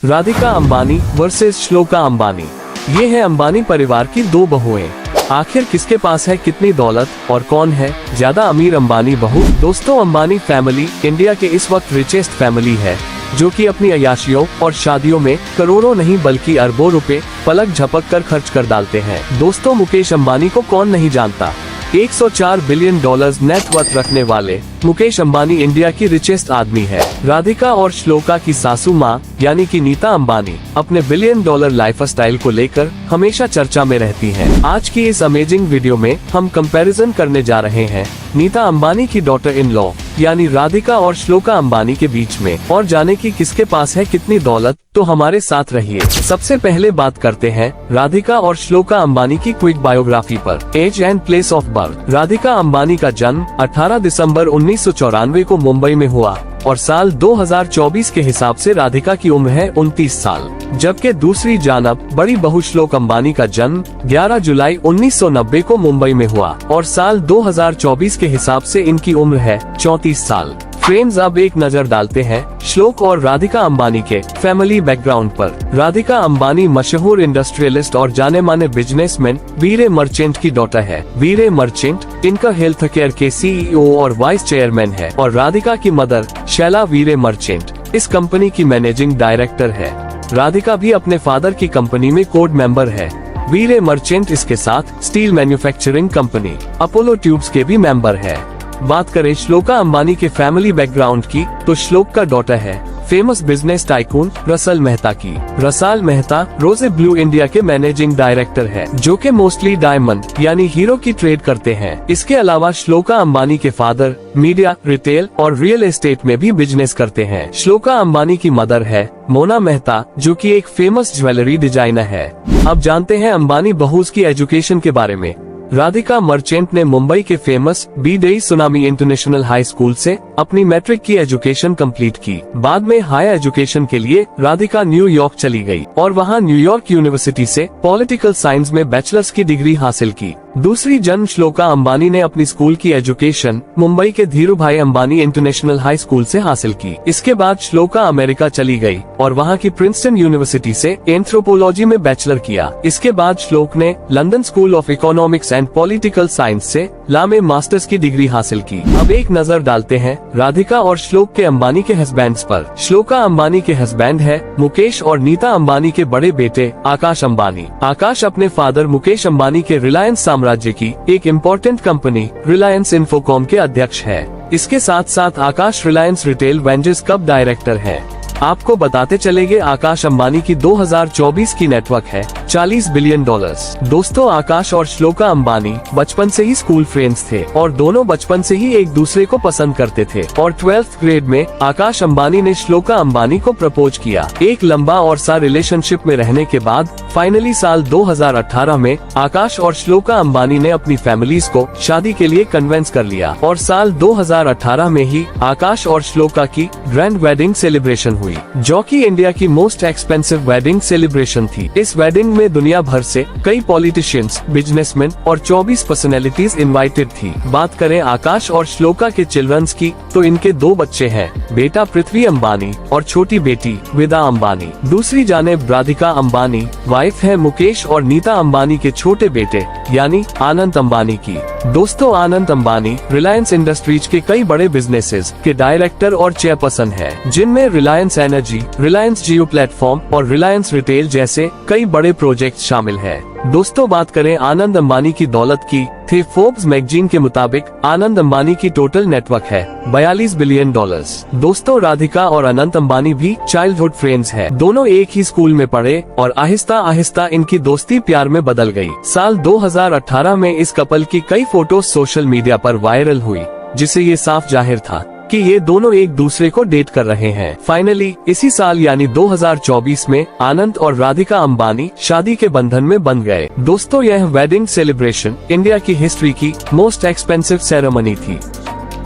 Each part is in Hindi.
राधिका अंबानी वर्सेस श्लोका अंबानी। ये है अंबानी परिवार की दो बहुएं। आखिर किसके पास है कितनी दौलत और कौन है ज्यादा अमीर अंबानी बहू? दोस्तों, अंबानी फैमिली इंडिया के इस वक्त रिचेस्ट फैमिली है, जो कि अपनी अय्याशियों और शादियों में करोड़ों नहीं बल्कि अरबों रुपए पलक झपक कर खर्च कर डालते हैं। दोस्तों, मुकेश अंबानी को कौन नहीं जानता। 104 बिलियन डॉलर्स नेटवर्थ रखने वाले मुकेश अंबानी इंडिया की रिचेस्ट आदमी है। राधिका और श्लोका की सासू माँ यानी कि नीता अंबानी अपने बिलियन डॉलर लाइफस्टाइल को लेकर हमेशा चर्चा में रहती हैं। आज की इस अमेजिंग वीडियो में हम कंपैरिजन करने जा रहे हैं नीता अंबानी की डॉटर इन लॉ यानी राधिका और श्लोका अंबानी के बीच में, और जाने की किसके पास है कितनी दौलत। तो हमारे साथ रहिए। सबसे पहले बात करते हैं राधिका और श्लोका अंबानी की क्विक बायोग्राफी पर। Age and place of birth. Radhika Ambani का जन्म 18 दिसंबर 1994 को मुंबई में हुआ और साल 2024 के हिसाब से राधिका की उम्र है 29 साल, जबकि दूसरी जानब बड़ी बहू श्लोक अंबानी का जन्म 11 जुलाई 1990 को मुंबई में हुआ और साल 2024 के हिसाब से इनकी उम्र है 34 साल। फ्रेंड्स, अब एक नजर डालते हैं श्लोक और राधिका अंबानी के फैमिली बैकग्राउंड पर। राधिका अंबानी मशहूर इंडस्ट्रियलिस्ट और जाने माने बिजनेसमैन वीरे मर्चेंट की डॉटर है। वीरे मर्चेंट इनका हेल्थ केयर के CEO और वाइस चेयरमैन है और राधिका की मदर शैला वीरे मर्चेंट इस कंपनी की मैनेजिंग डायरेक्टर है। राधिका भी अपने फादर की कंपनी में कोड मेंबर है। वीरे मर्चेंट इसके साथ steel manufacturing company Apollo tubes के भी मेंबर है। बात करें श्लोका अंबानी के फैमिली बैकग्राउंड की, तो श्लोक का डॉटर है famous business tycoon Russell Mehta की। रसल मेहता रोजे ब्लू इंडिया के मैनेजिंग डायरेक्टर है, जो कि मोस्टली डायमंड यानी हीरो की ट्रेड करते हैं। इसके अलावा श्लोका अंबानी के फादर मीडिया, रिटेल और रियल एस्टेट में भी बिजनेस करते हैं। श्लोका अंबानी की मदर है मोना मेहता, जो कि एक फेमस ज्वेलरी डिजाइनर है। अब जानते हैं अंबानी बहूज की एजुकेशन के बारे में। राधिका मर्चेंट ने मुंबई के famous B Somani international high school से अपनी मैट्रिक की एजुकेशन कंप्लीट की। बाद में हायर एजुकेशन के लिए राधिका न्यूयॉर्क चली गई और वहां न्यूयॉर्क यूनिवर्सिटी से पॉलिटिकल साइंस में बैचलर्स की डिग्री हासिल की। दूसरी जन्म श्लोका अंबानी ने अपनी स्कूल की एजुकेशन मुंबई के धीरू भाई अंबानी इंटरनेशनल हाई स्कूल से हासिल की। इसके बाद श्लोका अमेरिका चली गई और वहां की प्रिंसटन यूनिवर्सिटी से एंथ्रोपोलॉजी में बैचलर किया। इसके बाद श्लोक ने London school of economics and political science से लॉ में मास्टर्स की डिग्री हासिल की। अब एक नजर डालते हैं राधिका और श्लोक के अंबानी के हस्बैंड्स पर। श्लोका अंबानी के हस्बैंड है मुकेश और नीता अंबानी के बड़े बेटे आकाश अंबानी। आकाश अपने फादर मुकेश अंबानी के रिलायंस राज्य की एक इम्पोर्टेंट कंपनी रिलायंस इन्फोकॉम के अध्यक्ष है। इसके साथ साथ आकाश रिलायंस रिटेल वेंचर्स कब डायरेक्टर है। आपको बताते चलेंगे आकाश अंबानी की 2024 की नेटवर्क है 40 बिलियन डॉलर्स। दोस्तों, आकाश और श्लोका अंबानी बचपन से ही स्कूल फ्रेंड्स थे और दोनों बचपन से ही एक दूसरे को पसंद करते थे और 12th ग्रेड में आकाश अंबानी ने श्लोका अंबानी को प्रपोज किया। एक लंबा और सा रिलेशनशिप में रहने के बाद फाइनली साल 2018 में आकाश और श्लोका अंबानी ने अपनी फैमिलीज को शादी के लिए कन्विंस कर लिया और साल 2018 में ही आकाश और श्लोका की ग्रैंड वेडिंग सेलिब्रेशन हुई, जो कि इंडिया की मोस्ट एक्सपेंसिव वेडिंग सेलिब्रेशन थी। इस वेडिंग में दुनिया भर से कई पॉलिटिशियंस, बिजनेसमैन और 24 पर्सनैलिटीज इनवाइटेड थी। बात करें आकाश और श्लोका के चिल्ड्रंस की, तो इनके 2 बच्चे हैं, बेटा पृथ्वी अंबानी और छोटी बेटी विदा अंबानी। दूसरी जानिब राधिका अंबानी वाइफ है मुकेश और नीता अंबानी के छोटे बेटे यानी आनंद अंबानी की। दोस्तों, आनंद अंबानी रिलायंस इंडस्ट्रीज के कई बड़े बिजनेसेस के डायरेक्टर और चेयरपर्सन है, जिनमें रिलायंस एनर्जी, रिलायंस जियो प्लेटफॉर्म और रिलायंस रिटेल जैसे कई बड़े प्रोजेक्ट शामिल है। दोस्तों, बात करें आनंद अंबानी की दौलत की, थे फोर्ब्स मैगजीन के मुताबिक आनंद अंबानी की टोटल नेटवर्क है 42 बिलियन डॉलर्स। दोस्तों, राधिका और अनंत अंबानी भी चाइल्डहुड फ्रेंड्स है। दोनों एक ही स्कूल में पढ़े और आहिस्ता आहिस्ता इनकी दोस्ती प्यार में बदल गई। साल 2018 में इस कपल की कई फोटोज सोशल मीडिया पर वायरल हुई, जिससे ये साफ जाहिर था कि ये दोनों एक दूसरे को डेट कर रहे हैं। फाइनली इसी साल यानी 2024 में आनंद और राधिका अंबानी शादी के बंधन में बंध गए। दोस्तों, यह वेडिंग सेलिब्रेशन इंडिया की हिस्ट्री की मोस्ट एक्सपेंसिव सेरेमनी थी।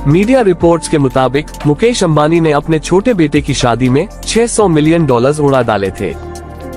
मीडिया रिपोर्ट्स के मुताबिक मुकेश अंबानी ने अपने छोटे बेटे की शादी में $600 मिलियन उड़ा डाले थे।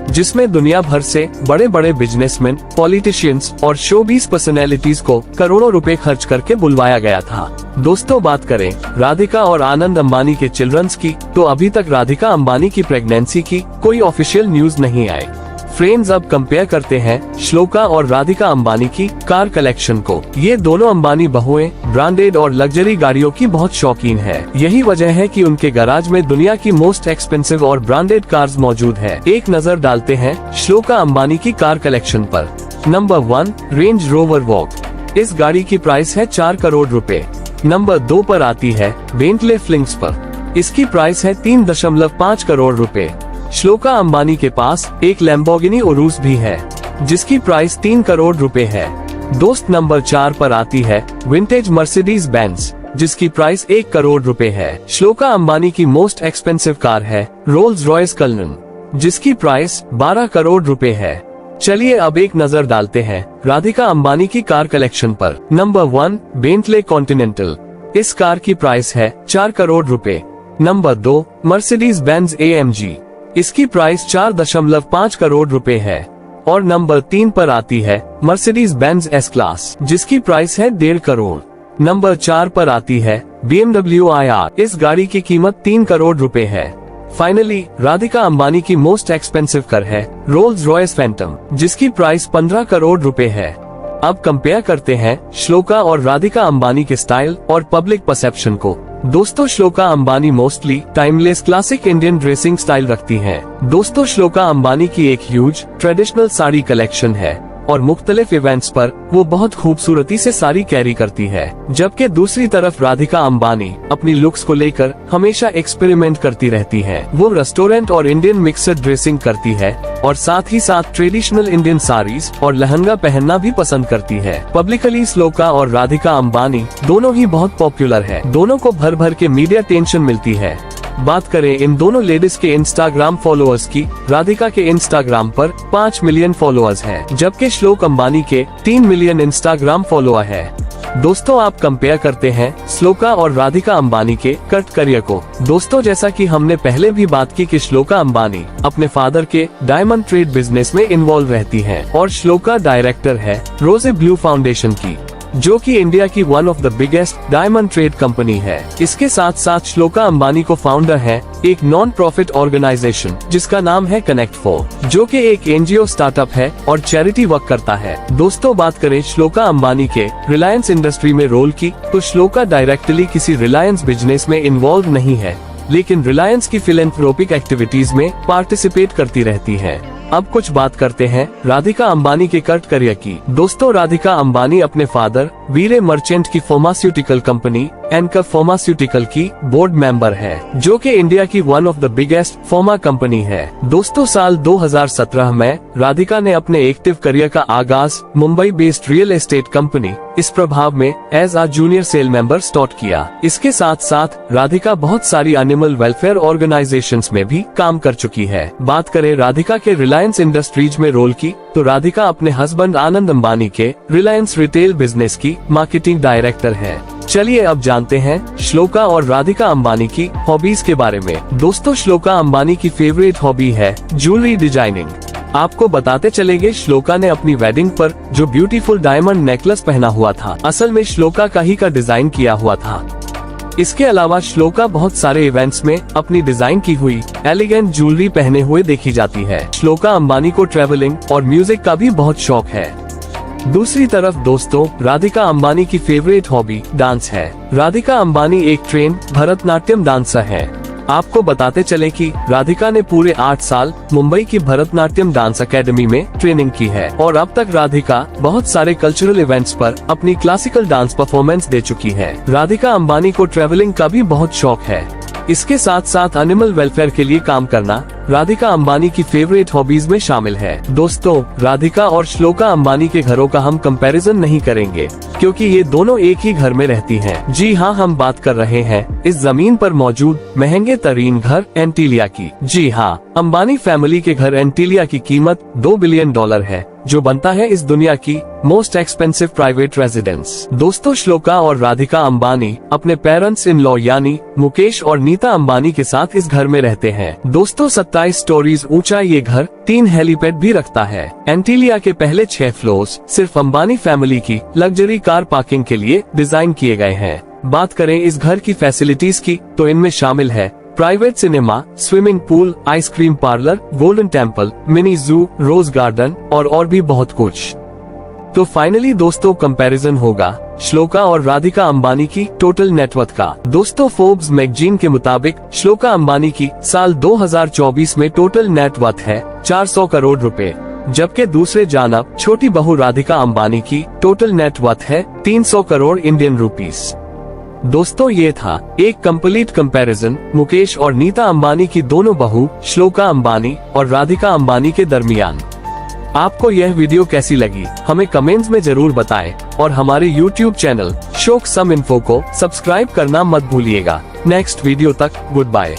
जिसमें दुनिया भर से बड़े बड़े बिजनेसमैन, पॉलिटिशियंस और शोबीज पर्सनैलिटीज को करोड़ों रुपए खर्च करके बुलवाया गया था। दोस्तों, बात करें राधिका और आनंद अंबानी के चिल्ड्रंस की, तो अभी तक राधिका अंबानी की प्रेगनेंसी की कोई ऑफिशियल न्यूज नहीं आई। फ्रेंड्स, अब कंपेयर करते हैं श्लोका और राधिका अंबानी की कार कलेक्शन को। ये दोनों अंबानी बहुएं ब्रांडेड और लग्जरी गाड़ियों की बहुत शौकीन है। यही वजह है कि उनके गैराज में दुनिया की मोस्ट एक्सपेंसिव और ब्रांडेड कार्स मौजूद है। एक नजर डालते हैं श्लोका अंबानी की कार कलेक्शन पर। Number 1, range rover walk. इस गाड़ी की प्राइस है 4 करोड़ रुपए। नंबर 2 पर आती है बेंटले फ्लिंक्सपर। इसकी प्राइस है 3.5 करोड़ रुपए। श्लोका अंबानी के पास एक लैम्बोर्गिनी उरुस भी है, जिसकी प्राइस 3 करोड़ रुपए है। दोस्त, नंबर 4 पर आती है विंटेज मर्सिडीज बेंज, जिसकी प्राइस 1 करोड़ रुपए है। श्लोका अंबानी की मोस्ट एक्सपेंसिव कार है रोल्स रॉयस कल्नन, जिसकी प्राइस 12 करोड़ रुपए है। चलिए अब एक नजर डालते हैं राधिका अंबानी की कार कलेक्शन पर। Number 1, Bentley continental. इस कार की प्राइस है 4 करोड़ रुपए। Number 2, Mercedes Benz AMG। इसकी प्राइस 4.5 करोड़ रुपए है। और नंबर 3 पर आती है मर्सिडीज बेंज S क्लास, जिसकी प्राइस है 1.5 करोड़। नंबर 4 पर आती है BMW IR। इस गाड़ी की कीमत 3 करोड़ रुपए है। फाइनली राधिका अंबानी की मोस्ट एक्सपेंसिव कार है रोल्स रॉयस फैंटम, जिसकी प्राइस 15 करोड़ रुपए है। अब कंपेयर करते हैं श्लोका और राधिका अंबानी के स्टाइल और पब्लिक परसेप्शन को। दोस्तों, shloka Ambani mostly timeless classic Indian dressing style रखती हैं। दोस्तों, श्लोका अंबानी की एक ह्यूज ट्रेडिशनल साड़ी कलेक्शन है और मुख्तलिफ इवेंट्स पर वो बहुत खूबसूरती से साड़ी कैरी करती है। जबकि दूसरी तरफ राधिका अंबानी अपनी लुक्स को लेकर हमेशा एक्सपेरिमेंट करती रहती है। वो रेस्टोरेंट और इंडियन मिक्सड ड्रेसिंग करती है और साथ ही साथ ट्रेडिशनल इंडियन साड़ीज और लहंगा पहनना भी पसंद करती है। पब्लिकली श्लोका और राधिका अंबानी दोनों ही बहुत पॉपुलर है। दोनों को भर भर के मीडिया टेंशन मिलती है। बात करें इन दोनों लेडीज के इंस्टाग्राम फॉलोअर्स की, राधिका के इंस्टाग्राम पर 5 मिलियन फॉलोअर्स हैं, जबकि श्लोक अंबानी के 3 मिलियन इंस्टाग्राम फॉलोअर है। दोस्तों, आप कंपेयर करते हैं श्लोका और राधिका अंबानी के कट करियर को। दोस्तों, जैसा कि हमने पहले भी बात की कि श्लोका अंबानी अपने फादर के डायमंड ट्रेड बिजनेस में इन्वॉल्व रहती हैं और श्लोका डायरेक्टर है रोजे ब्लू फाउंडेशन की, जो कि इंडिया की one of the biggest diamond trade company है। इसके साथ साथ श्लोका अंबानी को फाउंडर है एक नॉन प्रॉफिट ऑर्गेनाइजेशन जिसका नाम है कनेक्ट4, जो कि एक NGO स्टार्टअप है और चैरिटी वर्क करता है। दोस्तों, बात करें श्लोका अंबानी के रिलायंस इंडस्ट्री में रोल की, तो श्लोका डायरेक्टली किसी रिलायंस बिजनेस में इन्वॉल्व नहीं है, लेकिन रिलायंस की फिलैंथ्रोपिक एक्टिविटीज में पार्टिसिपेट करती रहती है। अब कुछ बात करते हैं राधिका अंबानी के कट करियर की। दोस्तों, राधिका अंबानी अपने फादर वीरे मर्चेंट की फार्मास्यूटिकल कंपनी एनकर फार्मास्यूटिकल की बोर्ड मेंबर है, जो कि इंडिया की one of the biggest pharma company है। दोस्तों, साल 2017 में राधिका ने अपने एक्टिव करियर का आगाज Mumbai based real estate company इस प्रभाव में as a junior sale member start किया। इसके साथ साथ राधिका बहुत सारी एनिमल वेलफेयर ऑर्गेनाइजेशंस में भी काम कर चुकी है। बात करें राधिका के रिलायंस इंडस्ट्रीज में रोल की, तो राधिका अपने हस्बैंड आनंद अंबानी के रिलायंस रिटेल बिजनेस की मार्केटिंग डायरेक्टर है। चलिए अब जानते हैं श्लोका और राधिका अंबानी की हॉबीज के बारे में। दोस्तों, श्लोका अंबानी की फेवरेट हॉबी है ज्वेलरी डिजाइनिंग। आपको बताते चलेंगे, श्लोका ने अपनी वेडिंग पर जो ब्यूटीफुल डायमंड नेकलेस पहना हुआ था, असल में श्लोका का ही का डिजाइन किया हुआ था। इसके अलावा श्लोका बहुत सारे इवेंट्स में अपनी डिजाइन की हुई एलिगेंट ज्वेलरी पहने हुए देखी जाती है। श्लोका अंबानी को ट्रेवलिंग और म्यूजिक का भी बहुत शौक है। दूसरी तरफ दोस्तों, राधिका अंबानी की फेवरेट हॉबी डांस है। राधिका अंबानी एक ट्रेन भरतनाट्यम डांसर है। आपको बताते चले कि राधिका ने पूरे 8 साल मुंबई की भरतनाट्यम डांस एकेडमी में ट्रेनिंग की है और अब तक राधिका बहुत सारे कल्चरल इवेंट्स पर अपनी क्लासिकल डांस परफॉर्मेंस दे चुकी है। राधिका अंबानी को ट्रेवलिंग का भी बहुत शौक है। इसके साथ साथ एनिमल वेलफेयर के लिए काम करना राधिका अंबानी की फेवरेट हॉबीज में शामिल है। दोस्तों, राधिका और श्लोका अंबानी के घरों का हम कंपैरिजन नहीं करेंगे, क्योंकि ये दोनों एक ही घर में रहती हैं। जी हाँ, हम बात कर रहे हैं इस जमीन पर मौजूद महंगे तरीन घर एंटीलिया की। जी हाँ, अंबानी फैमिली के घर एंटीलिया की कीमत $2 बिलियन है, जो बनता है इस दुनिया की मोस्ट एक्सपेंसिव प्राइवेट रेजिडेंस। दोस्तों, श्लोका और राधिका अंबानी अपने पेरेंट्स इन लॉ यानी मुकेश और नीता अंबानी के साथ इस घर में रहते हैं। दोस्तों, 27 स्टोरीज ऊंचा ये घर 3 हेलीपैड भी रखता है। एंटीलिया के पहले 6 फ्लोर्स सिर्फ अंबानी फैमिली की लग्जरी कार पार्किंग के लिए डिजाइन किए गए हैं। बात करें इस घर की फैसिलिटीज की तो इनमें शामिल है private cinema, swimming pool, ice cream parlour, golden temple, mini जू, रोज गार्डन और भी बहुत कुछ। तो फाइनली दोस्तों कंपैरिजन होगा श्लोका और राधिका अंबानी की टोटल नेटवर्थ का। दोस्तों फोर्ब्स मैगजीन के मुताबिक श्लोका अंबानी की साल 2024 में टोटल नेटवर्थ है 400 करोड़ रुपए, जबकि दूसरे जानब छोटी बहू राधिका अंबानी की टोटल नेटवर्थ है 300 करोड़ इंडियन रुपीस। दोस्तों ये था एक कंप्लीट कंपैरिजन मुकेश और नीता अंबानी की दोनों बहू श्लोका अंबानी और राधिका अंबानी के दरमियान। आपको यह वीडियो कैसी लगी हमें कमेंट्स में जरूर बताएं और हमारे YouTube चैनल शोक सम इन्फो को सब्सक्राइब करना मत भूलिएगा। नेक्स्ट वीडियो तक गुड बाय।